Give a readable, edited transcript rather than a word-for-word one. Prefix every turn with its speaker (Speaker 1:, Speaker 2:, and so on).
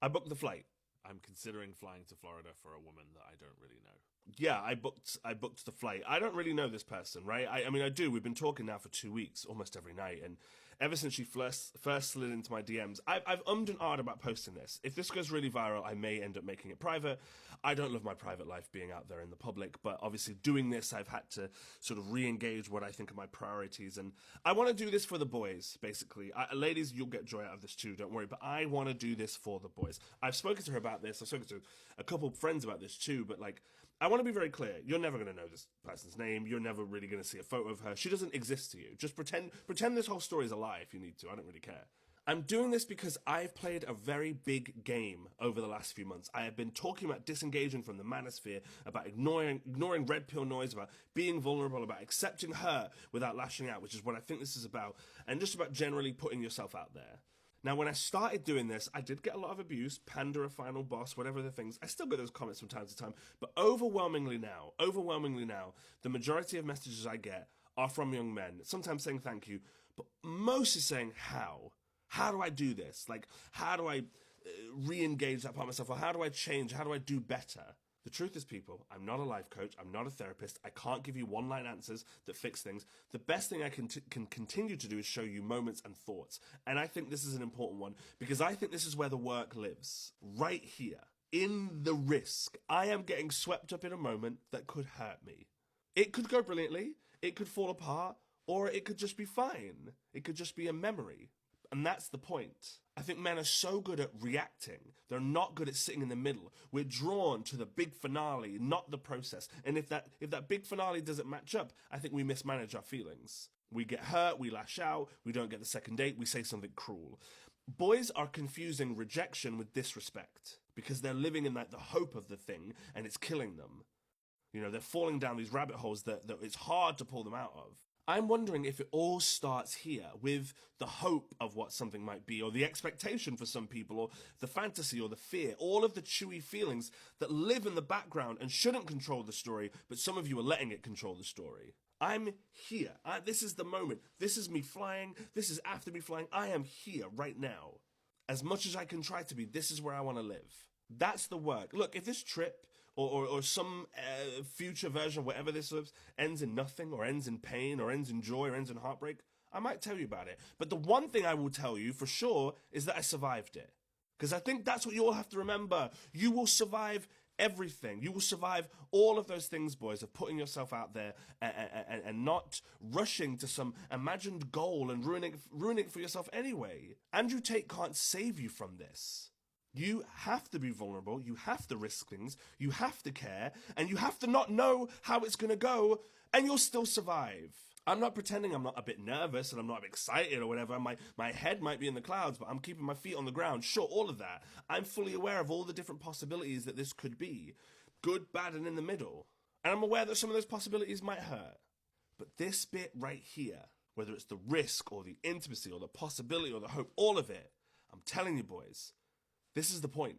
Speaker 1: I booked the flight.
Speaker 2: I'm considering flying to Florida for a woman that I don't really know.
Speaker 1: Yeah, I booked the flight. I don't really know this person, right? I mean, I do. We've been talking now for 2 weeks, almost every night, and ever since she first slid into my DMs, I've ummed and ahed about posting this. If this goes really viral, I may end up making it private. I don't love my private life being out there in the public, but obviously doing this, I've had to sort of re-engage what I think are my priorities, and I want to do this for the boys, basically. Ladies, you'll get joy out of this too, don't worry, but I want to do this for the boys. I've spoken to her about this. I've spoken to a couple of friends about this too, but like, I want to be very clear. You're never going to know this person's name. You're never really going to see a photo of her. She doesn't exist to you. Just pretend this whole story is a lie if you need to. I don't really care. I'm doing this because I've played a very big game over the last few months. I have been talking about disengaging from the manosphere, about ignoring red pill noise, about being vulnerable, about accepting her without lashing out, which is what I think this is about, and just about generally putting yourself out there. Now, when I started doing this, I did get a lot of abuse, panda, a final boss, whatever the things. I still get those comments from time to time, but overwhelmingly now, the majority of messages I get are from young men, sometimes saying thank you, but mostly saying how. How do I do this? Like, how do I re-engage that part of myself? Or how do I change? How do I do better? The truth is, people, I'm not a life coach. I'm not a therapist. I can't give you one-line answers that fix things. The best thing I can continue to do is show you moments and thoughts. And I think this is an important one because I think this is where the work lives. Right here, in the risk. I am getting swept up in a moment that could hurt me. It could go brilliantly. It could fall apart. Or it could just be fine. It could just be a memory. And that's the point. I think men are so good at reacting. They're not good at sitting in the middle. We're drawn to the big finale, not the process. And if that big finale doesn't match up, I think we mismanage our feelings. We get hurt, we lash out, we don't get the second date, we say something cruel. Boys are confusing rejection with disrespect because they're living in like the hope of the thing and it's killing them. You know, they're falling down these rabbit holes that it's hard to pull them out of. I'm wondering if it all starts here with the hope of what something might be, or the expectation for some people, or the fantasy or the fear, all of the chewy feelings that live in the background and shouldn't control the story, but some of you are letting it control the story. I'm here. This is the moment. This is me flying. This is after me flying. I am here right now. As much as I can try to be, this is where I want to live. That's the work. Look, if this trip or some future version of whatever this is ends in nothing, or ends in pain, or ends in joy, or ends in heartbreak, I might tell you about it. But the one thing I will tell you for sure is that I survived it. Because I think that's what you all have to remember. You will survive everything. You will survive all of those things, boys, of putting yourself out there and not rushing to some imagined goal and ruining it for yourself anyway. Andrew Tate can't save you from this. You have to be vulnerable, you have to risk things, you have to care, and you have to not know how it's going to go, and you'll still survive. I'm not pretending I'm not a bit nervous and I'm not excited or whatever. My head might be in the clouds, but I'm keeping my feet on the ground. Sure, all of that. I'm fully aware of all the different possibilities that this could be. Good, bad, and in the middle. And I'm aware that some of those possibilities might hurt. But this bit right here, whether it's the risk or the intimacy or the possibility or the hope, all of it, I'm telling you, boys, this is the point.